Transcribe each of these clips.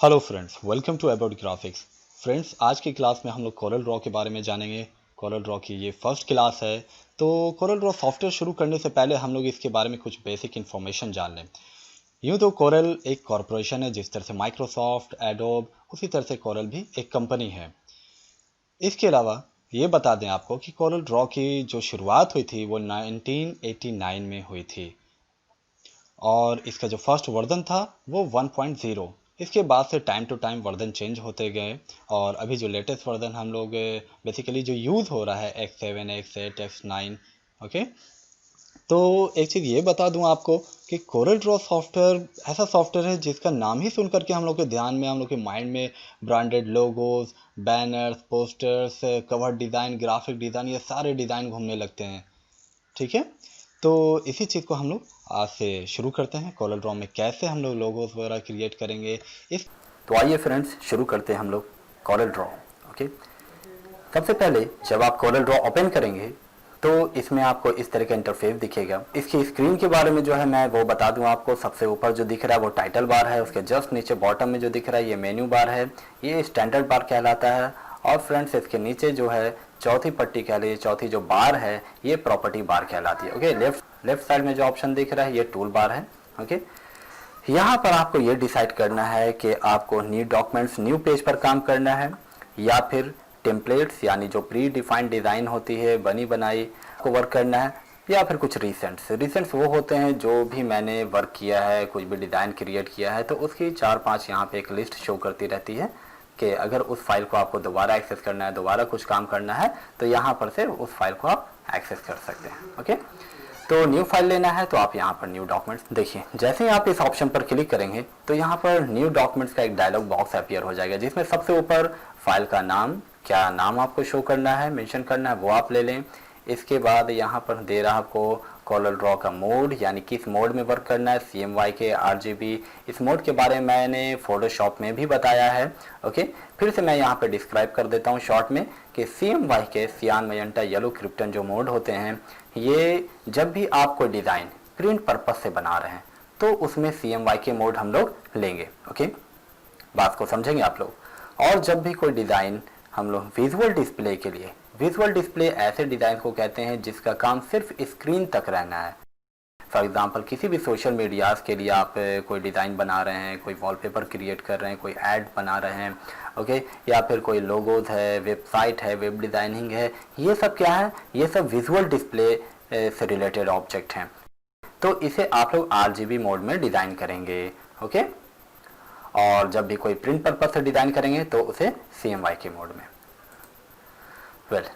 Hello friends, welcome to about graphics. Friends, आज की class में हम लोग कोरल ड्रॉ के बारे में जानेंगे। कोरल ड्रॉ की ये फर्स्ट क्लास है। तो कोरल ड्रॉ सॉफ्टवेयर शुरू करने से पहले हम लोग इसके बारे में कुछ बेसिक इन्फॉर्मेशन जान लें। यूँ तो कोरल एक कॉरपोरेशन है, जिस तरह से माइक्रोसॉफ्ट, एडोब, उसी तरह से कोरल भी एक कंपनी है। इसके अलावा ये बता दें आपको कि कोरल ड्रॉ की जो शुरुआत हुई थी वो 1989 में हुई थी, और इसका जो फर्स्ट वर्जन था वो 1.0। इसके बाद से time to time version change होते गए, और अभी जो लेटेस्ट वर्जन हम लोग बेसिकली जो यूज़ हो रहा है X7, X8, X9। ओके। तो एक चीज़ ये बता दूं आपको कि कोरल ड्रॉ सॉफ्टवेयर ऐसा सॉफ्टवेयर है जिसका नाम ही सुन करके हम लोग के ध्यान में, हम लोग के माइंड में branded logos, banners, posters, cover design, graphic design, ये सारे डिज़ाइन घूमने लगते हैं। ठीक है। तो इसी चीज़ को हम लोग आज से शुरू करते हैं। कोरल ड्रॉ में कैसे हम लोग लोगोस वगैरह क्रिएट करेंगे इस। तो आइए फ्रेंड्स शुरू करते हैं हम लोग कोरल ड्रॉ। ओके, सबसे पहले जब आप कोरल ड्रॉ ओपन करेंगे तो इसमें आपको इस तरह का इंटरफेस दिखेगा। इसकी स्क्रीन के बारे में जो है मैं वो बता दूं आपको। सबसे ऊपर जो दिख रहा है वो टाइटल बार है, उसके जस्ट नीचे बॉटम में जो दिख रहा है ये मेन्यू बार है, ये स्टैंडर्ड बार कहलाता है। और फ्रेंड्स इसके नीचे जो है चौथी पट्टी कह लीजिए, चौथी जो बार है ये प्रॉपर्टी बार कहलाती है। ओके, लेफ्ट साइड में जो ऑप्शन दिख रहा है ये टूल बार है। ओके, यहाँ पर आपको ये डिसाइड करना है कि आपको न्यू डॉक्यूमेंट्स, न्यू पेज पर काम करना है, या फिर टेम्पलेट्स यानी जो प्री डिफाइंड डिज़ाइन होती है बनी बनाई को वर्क करना है, या फिर कुछ रिसेंट्स वो होते हैं जो भी मैंने वर्क किया है, कुछ भी डिज़ाइन क्रिएट किया है तो उसकी 4-5 यहाँ पे एक लिस्ट शो करती रहती है कि अगर उस फाइल को आपको दोबारा एक्सेस करना है, दोबारा कुछ काम करना है तो यहाँ पर से उस फाइल को आप एक्सेस कर सकते हैं। ओके, तो न्यू फाइल लेना है तो आप यहाँ पर न्यू डॉक्यूमेंट्स देखिए। जैसे ही आप इस ऑप्शन पर क्लिक करेंगे तो यहाँ पर न्यू डॉक्यूमेंट्स का एक डायलॉग बॉक्स अपीयर हो जाएगा, जिसमें सबसे ऊपर फाइल का नाम, क्या नाम आपको शो करना है, मेंशन करना है वो आप ले लें। इसके बाद यहाँ पर दे रहा आपको कोरल ड्रॉ का मोड, यानी किस मोड में वर्क करना है, CMYK, RGB। इस मोड के बारे में मैंने फोटोशॉप में भी बताया है। ओके, फिर से मैं यहाँ पे डिस्क्राइब कर देता हूँ शॉर्ट में कि CMYK, सियान, मैजेंटा, येलो, क्रिप्टन जो मोड होते हैं, ये जब भी आप कोई डिज़ाइन प्रिंट पर्पज से बना रहे हैं तो उसमें CMYK मोड हम लोग लेंगे। ओके, बात को समझेंगे आप लोग। और जब भी कोई डिज़ाइन हम लोग विजुअल डिस्प्ले के लिए, विजुअल डिस्प्ले ऐसे डिज़ाइन को कहते हैं जिसका काम सिर्फ स्क्रीन तक रहना है। फॉर एग्जांपल किसी भी सोशल मीडियाज़ के लिए आप कोई डिज़ाइन बना रहे हैं, कोई वॉलपेपर क्रिएट कर रहे हैं, कोई ऐड बना रहे हैं, ओके, या फिर कोई लोगोज है, वेबसाइट है, वेब डिज़ाइनिंग है, ये सब क्या है, ये सब विजुअल डिस्प्ले से रिलेटेड ऑब्जेक्ट हैं। तो इसे आप लोग RGB मोड में डिज़ाइन करेंगे। ओके, और जब भी कोई प्रिंट पर्पज से डिज़ाइन करेंगे तो उसे CMYK मोड में।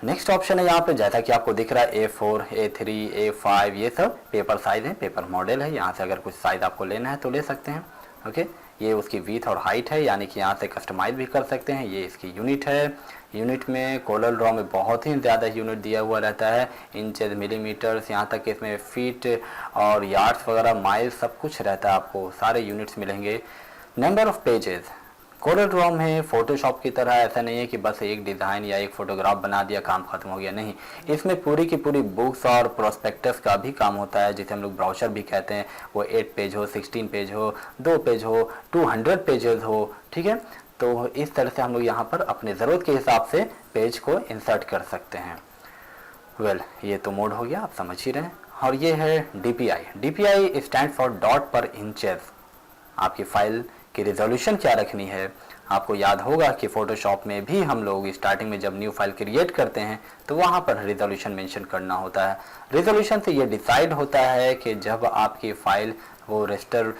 नेक्स्ट ऑप्शन है यहाँ पे, जैसा कि आपको दिख रहा है A4, A3, A5, ये सब पेपर साइज है, पेपर मॉडल है। यहाँ से अगर कुछ साइज आपको लेना है तो ले सकते हैं। ओके, ये उसकी विड्थ और हाइट है, यानी कि यहाँ से कस्टमाइज भी कर सकते हैं। ये इसकी यूनिट है। यूनिट में कोरल ड्रॉ में बहुत ही ज़्यादा यूनिट दिया हुआ रहता है, इंचेस, मिलीमीटर्स, यहाँ तक कि इसमें फीट और यार्ड्स वगैरह, माइल्स, सब कुछ रहता है, आपको सारे यूनिट्स मिलेंगे। Number of pages, Corel Draw में फोटोशॉप की तरह ऐसा नहीं है कि बस एक डिज़ाइन या एक फोटोग्राफ बना दिया काम खत्म हो गया, नहीं। इसमें पूरी की पूरी बुक्स और प्रोस्पेक्टस का भी काम होता है, जिसे हम लोग ब्राउचर भी कहते हैं। वो 8 पेज हो, 16 पेज हो, 2 पेज हो, 200 पेजेस हो, ठीक है। तो इस तरह से हम लोग यहाँ पर अपने ज़रूरत के हिसाब से पेज को इंसर्ट कर सकते हैं। ये तो मोड हो गया, आप समझ ही रहे हैं। और ये है DPI स्टैंड फॉर डॉट पर इंचेस। आपकी फाइल की रिजोल्यूशन क्या रखनी है, आपको याद होगा कि फोटोशॉप में भी हम लोग स्टार्टिंग में जब न्यू फाइल क्रिएट करते हैं तो वहाँ पर रिजोल्यूशन मेंशन करना होता है। रिजोल्यूशन से ये डिसाइड होता है कि जब आपकी फाइल वो रेस्टर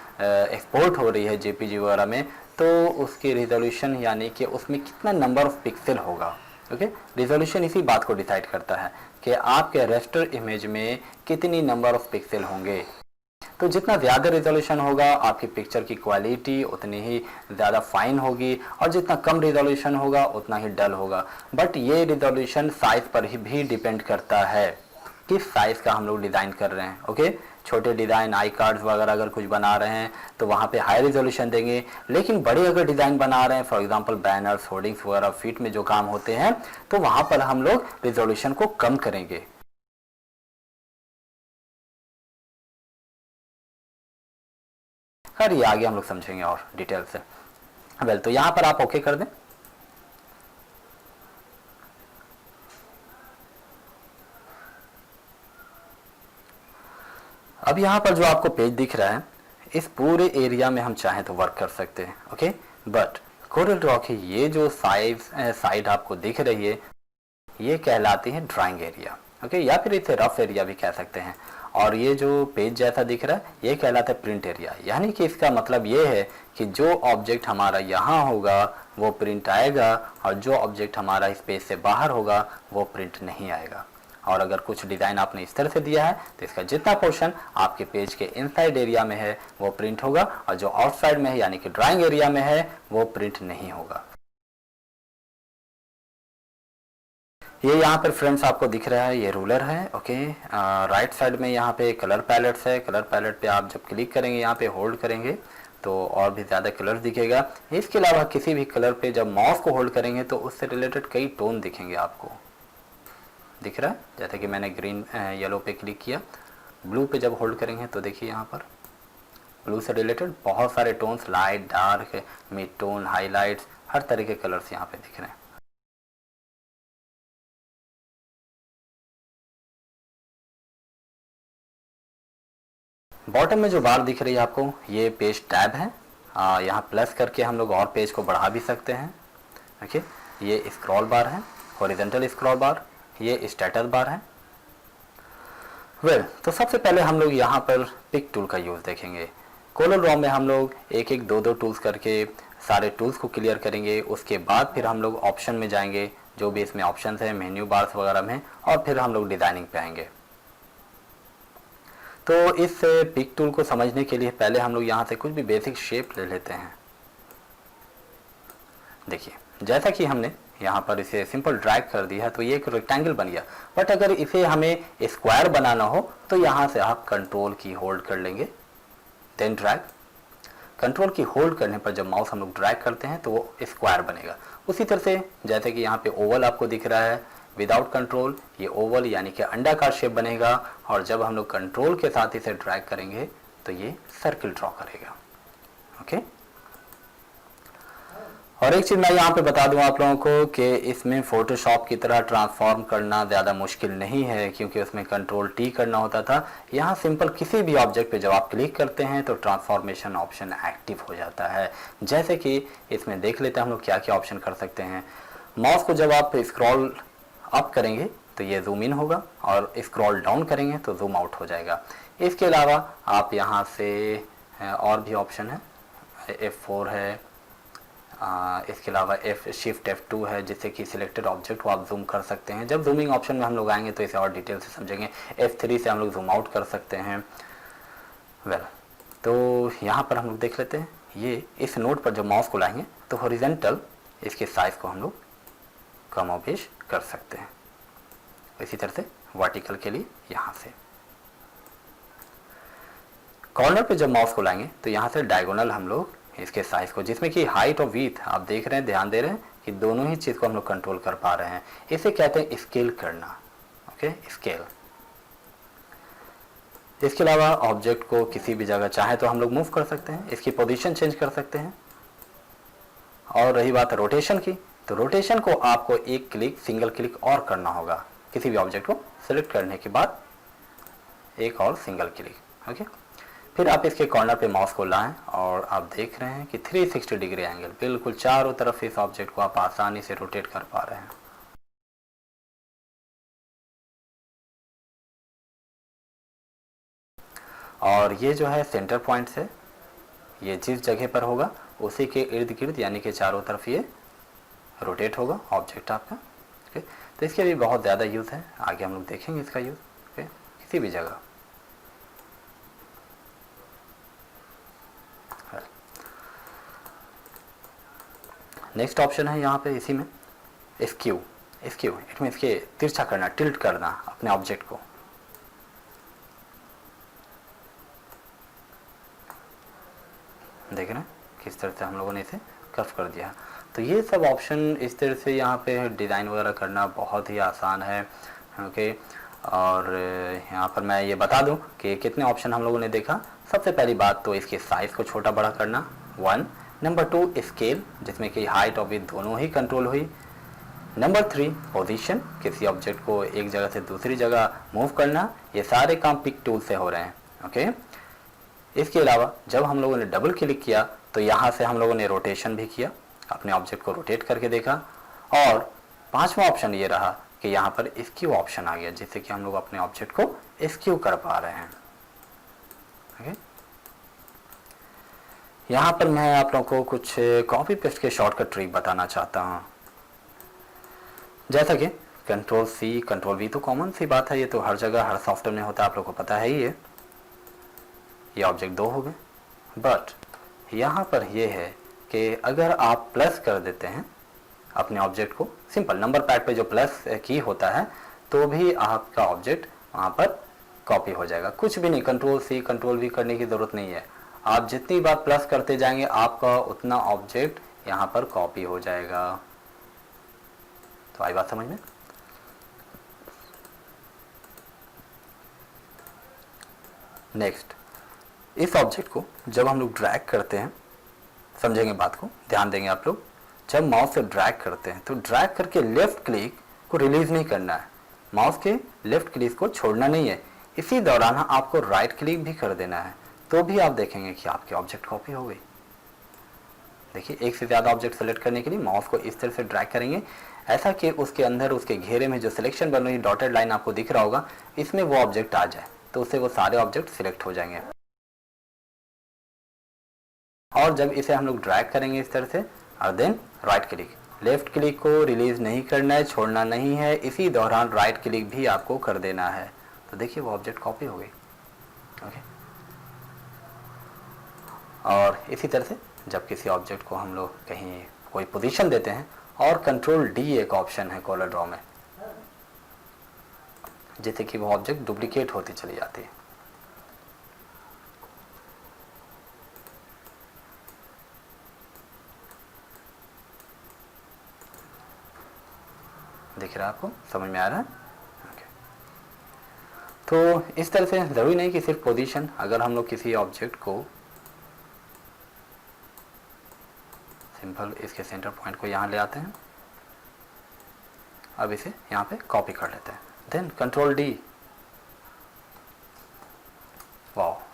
एक्सपोर्ट हो रही है JPG वगैरह में, तो उसकी रिजोल्यूशन यानी कि उसमें कितना नंबर ऑफ पिक्सल होगा। ओके, रिजोल्यूशन इसी बात को डिसाइड करता है कि आपके रेस्टर इमेज में कितनी नंबर ऑफ पिक्सल होंगे। तो जितना ज़्यादा रिजोल्यूशन होगा आपकी पिक्चर की क्वालिटी उतनी ही ज़्यादा फाइन होगी, और जितना कम रिजोल्यूशन होगा उतना ही डल होगा। बट ये रिजोल्यूशन साइज़ पर ही भी डिपेंड करता है, किस साइज़ का हम लोग डिज़ाइन कर रहे हैं। ओके, छोटे डिज़ाइन, आई कार्ड्स वगैरह अगर कुछ बना रहे हैं तो वहाँ पे हाई रिजोल्यूशन देंगे, लेकिन बड़े अगर डिज़ाइन बना रहे हैं, फॉर एग्जांपल बैनर्स, होर्डिंग्स वगैरह, फीट में जो काम होते हैं, तो वहाँ पर हम लोग रिजोल्यूशन को कम करेंगे। खैर ये आगे हम लोग समझेंगे और डिटेल से। वेल तो यहाँ पर आप ओके कर दें। अब यहाँ पर जो आपको पेज दिख रहा है, इस पूरे एरिया में हम चाहें तो वर्क कर सकते हैं, ओके। बट कोरल ड्रॉ की ये जो साइड आपको दिख रही है, ये कहलाती है ड्राइंग एरिया, ओके, या फिर इसे रफ एरिया भी कह सकते हैं। और ये जो पेज जैसा दिख रहा है, ये कहलाता है प्रिंट एरिया। यानी कि इसका मतलब ये है कि जो ऑब्जेक्ट हमारा यहाँ होगा वो प्रिंट आएगा, और जो ऑब्जेक्ट हमारा इस पेज से बाहर होगा वो प्रिंट नहीं आएगा। और अगर कुछ डिज़ाइन आपने इस तरह से दिया है तो इसका जितना पोर्शन आपके पेज के इनसाइड एरिया में है वो प्रिंट होगा, और जो आउटसाइड में है यानी कि ड्राइंग एरिया में है वो प्रिंट नहीं होगा। ये यहाँ पर फ्रेंड्स आपको दिख रहा है, ये रूलर है, ओके। राइट साइड में यहाँ पे कलर पैलेट्स है। कलर पैलेट पे आप जब क्लिक करेंगे, यहाँ पे होल्ड करेंगे तो और भी ज़्यादा कलर दिखेगा। इसके अलावा किसी भी कलर पे जब माउस को होल्ड करेंगे तो उससे रिलेटेड कई टोन दिखेंगे आपको, दिख रहा है। जैसे कि मैंने ग्रीन येलो पे क्लिक किया, ब्लू पे जब होल्ड करेंगे तो देखिए यहाँ पर ब्लू से रिलेटेड बहुत सारे tones, light, dark, mid tone, highlights, हर तरह के कलर्स यहाँ पे दिख रहे हैं। बॉटम में जो बार दिख रही है आपको, ये पेज टैब है। यहाँ प्लस करके हम लोग और पेज को बढ़ा भी सकते हैं, ओके। ये स्क्रॉल बार है, हॉरिजॉन्टल स्क्रॉल बार, ये स्टेटस बार है। वेल तो सबसे पहले हम लोग यहाँ पर पिक टूल का यूज़ देखेंगे। कोरल ड्रॉ में हम लोग एक एक दो टूल्स करके सारे टूल्स को क्लियर करेंगे। उसके बाद फिर हम लोग ऑप्शन में जाएंगे, जो भी इसमें ऑप्शन है मेन्यू बार्स वगैरह में, और फिर हम लोग डिज़ाइनिंग पे आएंगे। तो इस पिक टूल को समझने के लिए पहले हम लोग यहाँ से कुछ भी बेसिक शेप ले लेते हैं। देखिए जैसा कि हमने यहाँ पर इसे सिंपल ड्रैग कर दिया है तो ये एक रेक्टेंगल बन गया। बट अगर इसे हमें स्क्वायर बनाना हो तो यहाँ से आप कंट्रोल की होल्ड कर लेंगे, देन ड्रैग। कंट्रोल की होल्ड करने पर जब माउस हम लोग ड्रैग करते हैं तो वो स्क्वायर बनेगा। उसी तरह से जैसे कि यहाँ पे ओवल आपको दिख रहा है, विदाउट कंट्रोल ये ओवल यानी कि अंडाकार शेप बनेगा, और जब हम लोग कंट्रोल के साथ इसे ड्रैग करेंगे तो ये सर्किल ड्रॉ करेगा, ओके। और एक चीज़ मैं यहाँ पे बता दूं आप लोगों को कि इसमें फोटोशॉप की तरह ट्रांसफॉर्म करना ज़्यादा मुश्किल नहीं है, क्योंकि उसमें कंट्रोल टी करना होता था। यहाँ सिंपल किसी भी ऑब्जेक्ट पे जब आप क्लिक करते हैं तो ट्रांसफॉर्मेशन ऑप्शन एक्टिव हो जाता है। जैसे कि इसमें देख लेते हैं हम लोग क्या क्या ऑप्शन कर सकते हैं। माउस को जब आप स्क्रॉल अप करेंगे तो ये जूम इन होगा, और स्क्रॉल डाउन करेंगे तो जूम आउट हो जाएगा। इसके अलावा आप यहाँ से और भी ऑप्शन है, F4 है, इसके अलावा शिफ्ट F2 है, जिससे कि सिलेक्टेड ऑब्जेक्ट को आप जूम कर सकते हैं। जब जूमिंग ऑप्शन में हम लोग आएंगे तो इसे और डिटेल से समझेंगे। F3 से हम लोग जूम आउट कर सकते हैं। वेल तो यहाँ पर हम लोग देख लेते हैं, ये इस नोट पर जब माउस को लाएंगे तो हॉरिजॉन्टल इसके साइज को हम लोग कम और बेश कर सकते हैं। इसी तरह से वर्टिकल के लिए यहाँ से कॉर्नर पे जब माउस को लाएंगे तो यहाँ से डायगोनल हम लोग इसके साइज को, जिसमें कि हाइट और विड्थ आप देख रहे हैं, ध्यान दे रहे हैं कि दोनों ही चीज़ को हम लोग कंट्रोल कर पा रहे हैं। इसे कहते हैं स्केल करना, ओके, स्केल। इसके अलावा ऑब्जेक्ट को किसी भी जगह चाहे तो हम लोग मूव कर सकते हैं, इसकी पोजीशन चेंज कर सकते हैं। और रही बात रोटेशन की, तो रोटेशन को आपको एक क्लिक, सिंगल क्लिक और करना होगा। किसी भी ऑब्जेक्ट को सिलेक्ट करने के बाद एक और सिंगल क्लिक, ओके। फिर आप इसके कॉर्नर पे माउस को लाएं और आप देख रहे हैं कि 360 डिग्री एंगल, बिल्कुल चारों तरफ इस ऑब्जेक्ट को आप आसानी से रोटेट कर पा रहे हैं। और ये जो है सेंटर पॉइंट है, ये जिस जगह पर होगा उसी के इर्द गिर्द यानी कि चारों तरफ ये रोटेट होगा ऑब्जेक्ट आपका, ओके। तो इसके भी बहुत ज़्यादा यूज़ है, आगे हम लोग देखेंगे इसका यूज़, ओके, किसी भी जगह। नेक्स्ट ऑप्शन है यहाँ पे इसी में स्क्यू। स्क्यू इट मीन इसके तिरछा करना, टिल्ट करना अपने ऑब्जेक्ट को। देख रहे हैं किस तरह से हम लोगों ने इसे कर्व कर दिया। तो ये सब ऑप्शन इस तरह से यहाँ पे डिज़ाइन वगैरह करना बहुत ही आसान है, ओके। और यहाँ पर मैं ये बता दूँ कि कितने ऑप्शन हम लोगों ने देखा। सबसे पहली बात तो इसके साइज़ को छोटा बड़ा करना 1, नंबर 2 स्केल, जिसमें कि हाइट और विड्थ दोनों ही कंट्रोल हुई। नंबर 3 पोजीशन, किसी ऑब्जेक्ट को एक जगह से दूसरी जगह मूव करना, ये सारे काम पिक टूल से हो रहे हैं। ओके, इसके अलावा जब हम लोगों ने डबल क्लिक किया तो यहाँ से हम लोगों ने रोटेशन भी किया, अपने ऑब्जेक्ट को रोटेट करके देखा। और पांचवा ऑप्शन ये रहा कि यहाँ पर स्क्यू ऑप्शन आ गया, जिससे कि हम लोग अपने ऑब्जेक्ट को स्क्यू कर पा रहे हैं। ओके, यहाँ पर मैं आप लोगों को कुछ कॉपी पेस्ट के शॉर्टकट ट्रिक बताना चाहता हूँ। जैसा कि कंट्रोल सी कंट्रोल वी तो कॉमन सी बात है, ये तो हर जगह हर सॉफ्टवेयर में होता है, आप लोग को पता है ही है। ये ऑब्जेक्ट 2 हो गए, बट यहाँ पर ये है कि अगर आप प्लस कर देते हैं अपने ऑब्जेक्ट को, सिंपल नंबर पैड पे जो प्लस की होता है, तो भी आपका ऑब्जेक्ट वहाँ पर कॉपी हो जाएगा। कुछ भी नहीं, कंट्रोल सी कंट्रोल वी करने की ज़रूरत नहीं है। आप जितनी बार प्लस करते जाएंगे आपका उतना ऑब्जेक्ट यहाँ पर कॉपी हो जाएगा। तो आई बात समझ में? नेक्स्ट, इस ऑब्जेक्ट को जब हम लोग ड्रैग करते हैं, समझेंगे बात को, ध्यान देंगे आप लोग। जब माउस से ड्रैग करते हैं तो ड्रैग करके लेफ्ट क्लिक को रिलीज नहीं करना है, माउस के लेफ्ट क्लिक को छोड़ना नहीं है, इसी दौरान आपको राइट क्लिक भी कर देना है, तो भी आप देखेंगे कि आपकी ऑब्जेक्ट कॉपी हो गई। देखिए, एक से ज़्यादा ऑब्जेक्ट सेलेक्ट करने के लिए माउस को इस तरह से ड्रैग करेंगे, ऐसा कि उसके अंदर उसके घेरे में जो सिलेक्शन बन रही डॉटेड लाइन आपको दिख रहा होगा, इसमें वो ऑब्जेक्ट आ जाए, तो उससे वो सारे ऑब्जेक्ट सिलेक्ट हो जाएंगे। और जब इसे हम लोग ड्रैग करेंगे इस तरह से, और then right click, left click को रिलीज नहीं करना है, छोड़ना नहीं है, इसी दौरान राइट क्लिक भी आपको कर देना है, तो देखिए वो ऑब्जेक्ट कॉपी हो गई। ओके, और इसी तरह से जब किसी ऑब्जेक्ट को हम लोग कहीं कोई पोजीशन देते हैं, और कंट्रोल डी एक ऑप्शन है कॉलर ड्रॉ में, जिससे कि वो ऑब्जेक्ट डुप्लीकेट होती चली जाती है। दिख रहा है आपको, समझ में आ रहा है? okay. तो इस तरह से ज़रूरी नहीं कि सिर्फ पोजीशन, अगर हम लोग किसी ऑब्जेक्ट को सिंपल इसके सेंटर पॉइंट को यहाँ ले आते हैं, अब इसे यहाँ पे कॉपी कर लेते हैं, देन कंट्रोल डी, वाह।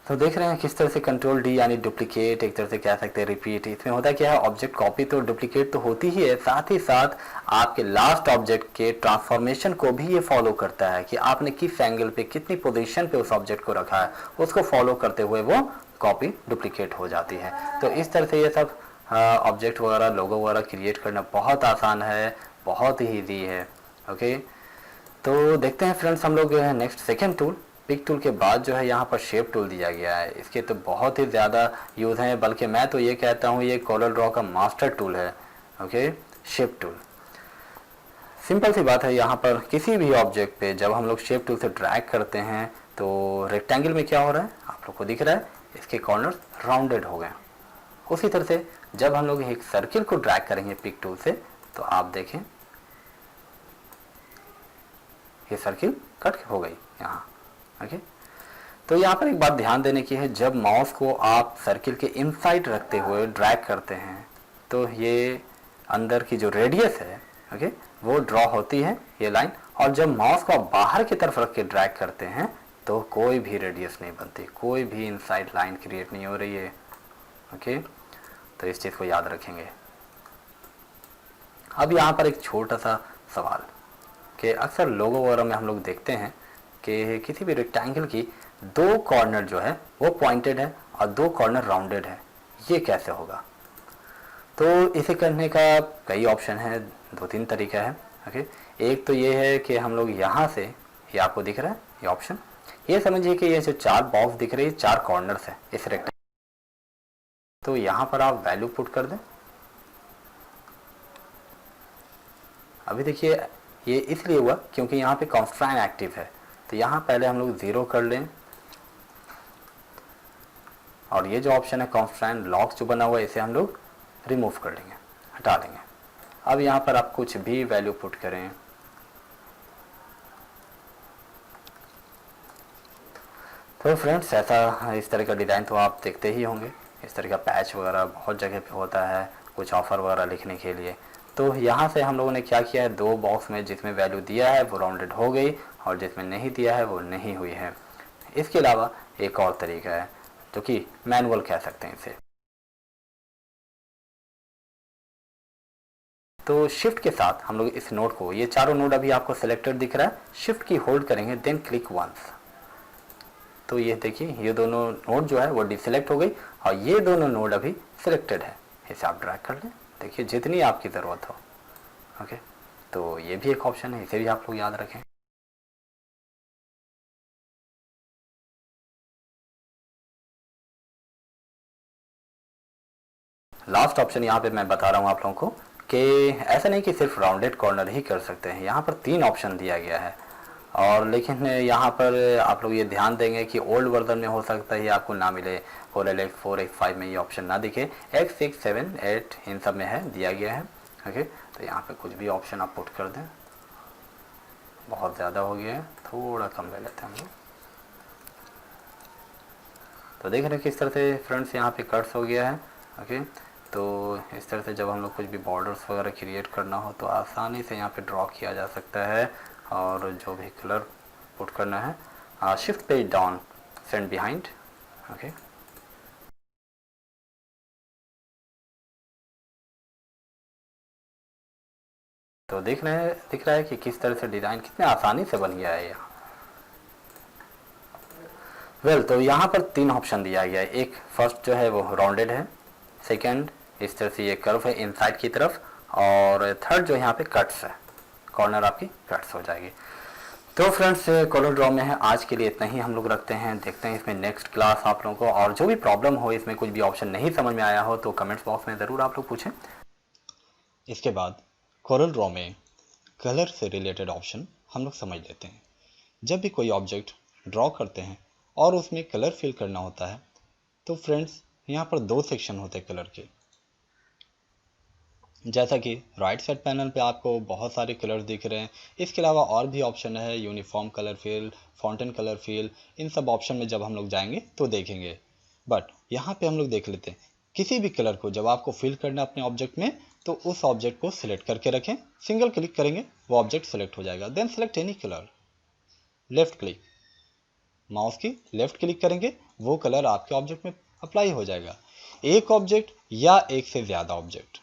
तो देख रहे हैं किस तरह से कंट्रोल डी यानी डुप्लीकेट, एक तरह से कह सकते हैं रिपीट। इसमें होता क्या है, ऑब्जेक्ट कॉपी तो डुप्लीकेट तो होती ही है, साथ ही साथ आपके लास्ट ऑब्जेक्ट के ट्रांसफॉर्मेशन को भी ये फॉलो करता है कि आपने किस एंगल पे कितनी पोजीशन पे उस ऑब्जेक्ट को रखा है, उसको फॉलो करते हुए वो कॉपी डुप्लीकेट हो जाती है। तो इस तरह से ये सब ऑब्जेक्ट वगैरह लोगो वगैरह क्रिएट करना बहुत आसान है, बहुत ही ईजी है। ओके, तो देखते हैं फ्रेंड्स हम लोग next second tool, pick tool के बाद जो है यहाँ पर शेप टूल दिया गया है। इसके तो बहुत ही ज़्यादा यूज़ हैं, बल्कि मैं तो ये कहता हूँ ये कॉलर ड्रॉ का मास्टर टूल है। ओके, शेप टूल सिंपल सी बात है, यहाँ पर किसी भी ऑब्जेक्ट पे जब हम लोग शेप टूल से ड्रैग करते हैं तो रेक्टेंगल में क्या हो रहा है आप लोग को दिख रहा है, इसके कॉर्नर राउंडेड हो गए। उसी तरह से जब हम लोग एक सर्किल को ड्रैग करेंगे पिक टूल से, तो आप देखें ये सर्किल कट हो गई यहाँ। ओके, तो यहाँ पर एक बात ध्यान देने की है, जब माउस को आप सर्किल के इनसाइड रखते हुए ड्रैग करते हैं तो ये अंदर की जो रेडियस है, ओके, वो ड्रॉ होती है ये लाइन, और जब माउस को आप बाहर की तरफ रख के ड्रैग करते हैं तो कोई भी रेडियस नहीं बनती, कोई भी इनसाइड लाइन क्रिएट नहीं हो रही है। ओके, तो इस चीज़ को याद रखेंगे। अब यहाँ पर एक छोटा सा सवाल कि अक्सर लोगो वगैरह में हम लोग देखते हैं कि किसी भी रेक्टेंगल की दो कॉर्नर जो है वो पॉइंटेड है और दो कॉर्नर राउंडेड है, ये कैसे होगा? तो इसे करने का कई ऑप्शन है, 2-3 तरीका है। ओके, एक तो ये है कि हम लोग यहाँ से, ये आपको दिख रहा है ये ऑप्शन, ये समझिए कि ये जो 4 बॉक्स दिख रही है 4 कॉर्नर्स है इस रेक्टेंगल, तो यहाँ पर आप वैल्यू पुट कर दें। अभी देखिए ये इसलिए हुआ क्योंकि यहाँ पे कॉन्स्ट्रेंट एक्टिव है, तो यहाँ पहले हम लोग 0 कर लें, और ये जो ऑप्शन है कॉन्स्ट्रेंट लॉक जो बना हुआ है इसे हम लोग रिमूव कर लेंगे, हटा देंगे। अब यहाँ पर आप कुछ भी वैल्यू पुट करें, तो फ्रेंड्स ऐसा इस तरह का डिज़ाइन तो आप देखते ही होंगे इस तरह का पैच वगैरह बहुत जगह पे होता है कुछ ऑफ़र वगैरह लिखने के लिए। तो यहाँ से हम लोगों ने क्या किया है, 2 बॉक्स में जिसमें वैल्यू दिया है वो राउंडेड हो गई और जिसमें नहीं दिया है वो नहीं हुई है। इसके अलावा एक और तरीका है जो कि मैनुअल कह सकते हैं इसे। तो शिफ्ट के साथ हम लोग इस नोड को, ये चारों नोड अभी आपको सिलेक्टेड दिख रहा है, शिफ्ट की होल्ड करेंगे देन क्लिक वंस। तो ये देखिए ये दोनों नोड जो है वो डिसेलेक्ट हो गई और ये दोनों नोड अभी सिलेक्टेड है। इसे आप ड्रैग कर लें, देखिए जितनी आपकी ज़रूरत हो। ओके, तो ये भी एक ऑप्शन है, इसे भी आप लोग याद रखें। लास्ट ऑप्शन यहाँ पे मैं बता रहा हूँ आप लोगों को कि ऐसा नहीं कि सिर्फ राउंडेड कॉर्नर ही कर सकते हैं, यहाँ पर 3 ऑप्शन दिया गया है। और लेकिन यहाँ पर आप लोग ये ध्यान देंगे कि ओल्ड वर्जन में हो सकता है ये आपको ना मिले, 4LX 4X5 में ये ऑप्शन ना दिखे, X6 7 8 इन सब में है दिया गया है। ओके, तो यहाँ पे कुछ भी ऑप्शन आप पुट कर दें। बहुत ज़्यादा हो गया है, थोड़ा कम ले लेते हैं हम लोग। तो देख रहे हैं किस तरह से फ्रेंड्स यहाँ पे कट्स हो गया है। ओके, तो इस तरह से जब हम लोग कुछ भी बॉर्डर्स वगैरह क्रिएट करना हो तो आसानी से यहाँ पे ड्रॉ किया जा सकता है। और जो भी कलर पुट करना है, shift page down, send behind. Okay, तो दिख रहा है कि किस तरह से डिज़ाइन कितने आसानी से बन गया है यहाँ। वेल, तो यहाँ पर 3 ऑप्शन दिया गया है। एक फर्स्ट जो है वो राउंडेड है, सेकंड इस तरह से ये कर्व है इनसाइड की तरफ, और थर्ड जो यहाँ पे कट्स है, कॉर्नर आपकी कट्स हो जाएगी। तो फ्रेंड्स कॉलर ड्रॉ में है आज के लिए इतना ही हम लोग रखते हैं। देखते हैं इसमें नेक्स्ट क्लास आप लोगों को, और जो भी प्रॉब्लम हो, इसमें कुछ भी ऑप्शन नहीं समझ में आया हो तो कमेंट्स बॉक्स में ज़रूर आप लोग पूछें। इसके बाद कोरल ड्रॉ में कलर से रिलेटेड ऑप्शन हम लोग समझ लेते हैं। जब भी कोई ऑब्जेक्ट ड्रॉ करते हैं और उसमें कलर फिल करना होता है तो फ्रेंड्स यहाँ पर 2 सेक्शन होते हैं कलर के। जैसा कि राइट साइड पैनल पे आपको बहुत सारे कलर दिख रहे हैं। इसके अलावा और भी ऑप्शन है, uniform colour fill, fountain colour fill. इन सब ऑप्शन में जब हम लोग जाएंगे तो देखेंगे। बट यहाँ पे हम लोग देख लेते हैं, किसी भी कलर को जब आपको फिल करना है अपने ऑब्जेक्ट में तो उस ऑब्जेक्ट को सिलेक्ट करके रखें। सिंगल क्लिक करेंगे वो ऑब्जेक्ट सेलेक्ट हो जाएगा। Then select any colour, left click, mouse की लेफ्ट क्लिक करेंगे वो कलर आपके ऑब्जेक्ट में अप्लाई हो जाएगा। एक ऑब्जेक्ट या एक से ज़्यादा ऑब्जेक्ट,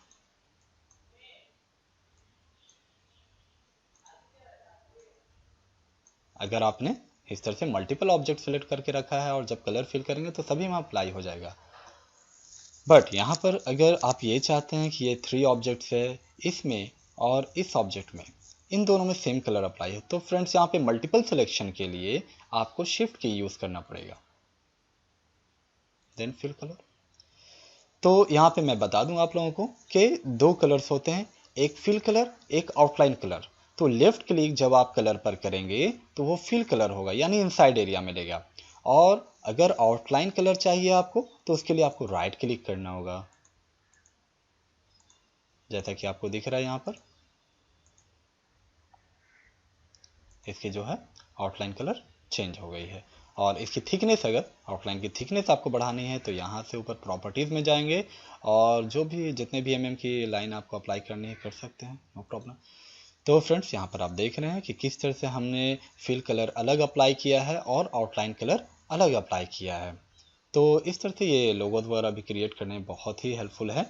अगर आपने इस तरह से मल्टीपल ऑब्जेक्ट सेलेक्ट करके रखा है और जब कलर फिल करेंगे तो सभी में अप्लाई हो जाएगा। बट यहाँ पर अगर आप ये चाहते हैं कि ये 3 ऑब्जेक्ट्स है, इसमें और इस ऑब्जेक्ट में, इन दोनों में सेम कलर अप्लाई है, तो फ्रेंड्स यहाँ पे मल्टीपल सिलेक्शन के लिए आपको शिफ्ट की यूज़ करना पड़ेगा। Then fill colour. तो यहाँ पे मैं बता दूं आप लोगों को कि 2 कलर्स होते हैं, एक फिल कलर, एक आउटलाइन कलर। तो लेफ्ट क्लिक जब आप कलर पर करेंगे तो वो फिल कलर होगा, यानी इनसाइड एरिया मिलेगा। और अगर आउटलाइन कलर चाहिए आपको तो उसके लिए आपको राइट क्लिक करना होगा, जैसा कि आपको दिख रहा है यहाँ पर। इसकी जो है आउटलाइन कलर चेंज हो गई है। और इसकी थिकनेस, अगर आउटलाइन की थिकनेस आपको बढ़ानी है तो यहाँ से ऊपर प्रॉपर्टीज़ में जाएंगे और जो भी जितने भी mm की लाइन आपको अप्लाई करनी है कर सकते हैं, नो प्रॉब्लम। तो फ्रेंड्स यहाँ पर आप देख रहे हैं कि किस तरह से हमने फिल कलर अलग अप्लाई किया है और आउटलाइन कलर अलग अप्लाई किया है। तो इस तरह से ये लोगोस वगैरह भी क्रिएट करने में बहुत ही हेल्पफुल है।